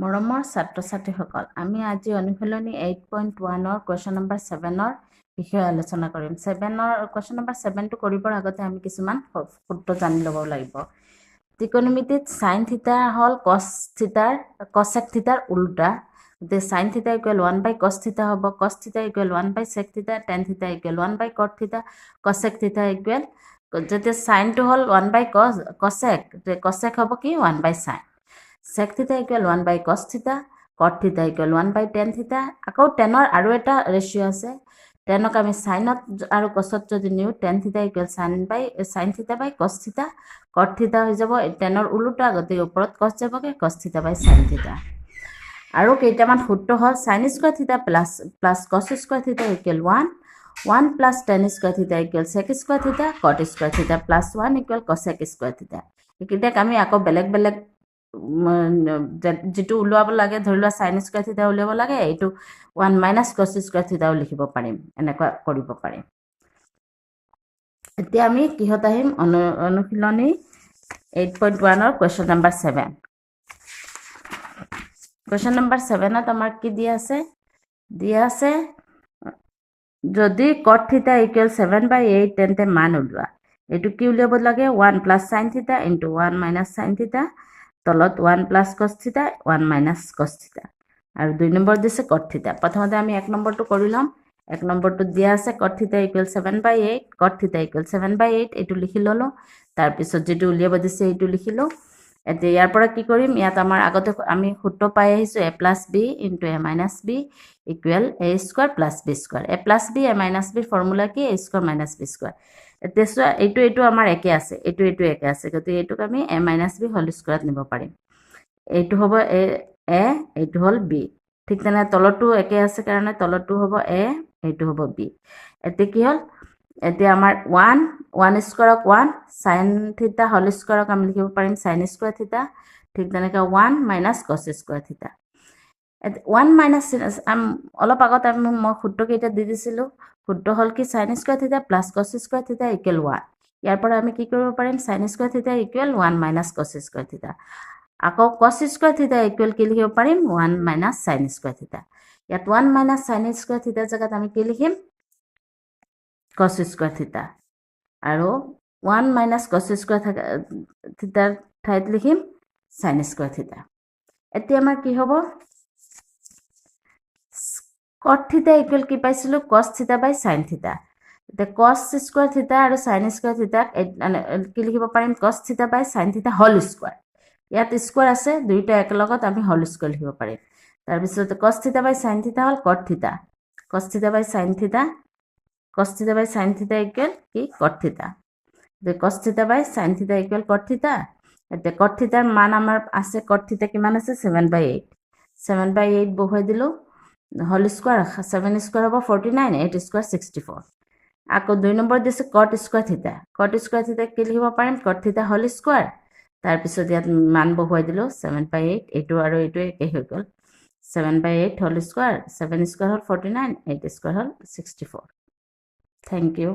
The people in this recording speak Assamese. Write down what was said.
মৰমৰ ছাত্ৰ-ছাত্ৰীসকল, আমি আজি অনুশীলনী 8.1 কুৱেশ্যন নম্বৰ 7 বিষয়ে আলোচনা কৰিম। 7 কুৱেশ্যন নম্বৰ 7টো কৰিবৰ আগতে আমি কিছুমান সূত্ৰ জানি ল'ব লাগিব। ত্ৰিকোণমিতিত সাইন থিটা হ'ল কসেক থিটাৰ উল্টা। গতিকে সাইন থিটা ইকুৱেল 1/cos থিটা হ'ব, cos থিটা ইকুৱেল 1/sec থিটা, tan থিটা ইকুৱেল 1/cot থিটা, cosec থিটা ইকুৱেল যেতিয়া সাইনটো হ'ল 1/cosec, cosec হ'ব কি 1/sin। sec theta equal 1/cos theta, cot theta equal 1/tan theta। আকৌ tanৰ আৰু এটা ৰেশিও আছে, tanক আমি sinত আৰু cosত যদি new tan theta equal sin theta by cos theta, cot theta হৈ যাব tanৰ উল্টা, গতিকে ওপৰত cos যাবগে cos theta by sin theta। আৰু কেইটামান সূত্ৰ হ'ল sin square theta plus cos square theta equal 1 plus tan square theta equal sec square theta, cot square theta plus 1 equal cosec square theta। এইকেইটাক আমি আকৌ বেলেগ বেলেগ যেটো উলাব লাগে, ধৰি লোৱা sin square theta উলিয়াব লাগে, এইটো 1 minus cos square theta লিখিব পাৰিম, এনেকুৱা কৰিব পাৰিম। এতিয়া আমি কিহত আহিম? অনুশীলনী 8.1 কুৱেশ্যন নম্বৰ 7। কুৱেশ্যন নম্বৰ 7ত আমাৰ কি দিয়া আছে? যদি cot theta equal 7/8 তেন্তে মান উলিওৱা। এইটো কি উলিয়াব লাগে? 1 plus sin theta into 1 minus sin theta, তলত 1 plus cos theta 1 minus cos theta, আৰু 2 নম্বৰ দিছে cot theta। প্ৰথমতে আমি 1 নম্বৰটো কৰি লম। 1 নম্বৰটো দিয়া আছে cot theta equal 7/8, cot theta equal 7/8, এইটো লিখি ললো। তাৰ পিছত যেটো উলিয়াব দিছে এইটো লিখিলো। এতিয়া ইয়াৰ পৰা কি কৰিম? ইয়াত আমাৰ আগতে আমি সূত্ৰ পাই আহিছো a plus b into a minus b equal a square plus b square। a plus b a minus b formula কি? a square minus b square। এতিয়া এইটো আমাৰ একে আছে, এইটো একে আছে, গতিকে এইটোক আমি a minus b হোল স্কয়াৰত নিব পাৰিম। এইটো হ'ব a, এইটো হ'ল b। ঠিক তেনে তলটো একে আছে কাৰণে তলটো হ'ব a, এইটো হ'ব b। এতিয়া কি হ'ল? এতিয়া আমাৰ 1 স্কয়াৰক 1 sin থিটা হোল স্কয়াৰক আমি লিখিব পাৰিম sin স্কয়াৰ থিটা। ঠিক তেনেকৈ 1 minus cos স্কয়াৰ থিটা। 1 minus অলপ আগত মই সূত্ৰ কেইটা দি দিছিলো। সূত্ৰ হ'ল কি sin স্কয়াৰ থিটা plus cos স্কয়াৰ থিটা equal 1। ইয়াৰ পৰা আমি কি কৰিব পাৰিম? sin স্কয়াৰ থিটা equal 1 minus cos স্কয়াৰ থিটা। আকৌ cos স্কয়াৰ থিটা equal কি লিখিব পাৰিম? 1 minus sin স্কয়াৰ থিটা। ইয়াত 1 minus sin স্কয়াৰ থিটা জায়গাত আমি কি লিখিম? cos স্কয়াৰ থিটা। আৰু 1 minus cos স্কয়াৰ থিটাৰ ঠাইত লিখিম sin স্কয়াৰ থিটা। এতিয়া আমাৰ কি হ'ব? cot theta equal কি পাইছিলো? cos theta by sin theta। এতিয়া cos স্কয়াৰ থিটা আৰু sin স্কয়াৰ থিটা কি লিখিব পাৰিম? cos theta by sin theta whole square. ইয়াত স্কয়াৰ আছে, দুইটা একেলগত আমি হোল স্কয়াৰ লিখিব পাৰিম। তাৰ পিছত cos theta by sin theta হ'ল cot theta, cos theta by sin theta, cos theta by sin theta equal কি? cot theta। the cos theta by sin theta equal cot theta। এতিয়া cot theta মান আমাৰ আছে, cot theta কিমান আছে? 7/8। 7/8 বহুৱাই দিলো, হোল স্কয়াৰ 7 স্কয়াৰ হ'ব 49, 8 স্কয়াৰ 64। আকৌ 2 নম্বৰ দিছে cot স্কয়াৰ থিটা। cot স্কয়াৰ থিটা কি লিখিব পাৰিম? cot থিটা হোল স্কয়াৰ। তাৰ পিছত ইয়াত মান বহুৱাই দিলো 7/8, এইটো আৰু এইটো একে হৈ গ'ল। 7/8 হোল স্কয়াৰ, 7 স্কয়াৰ হ'ল 49, 8 স্কয়াৰ হ'ল 64। Thank U.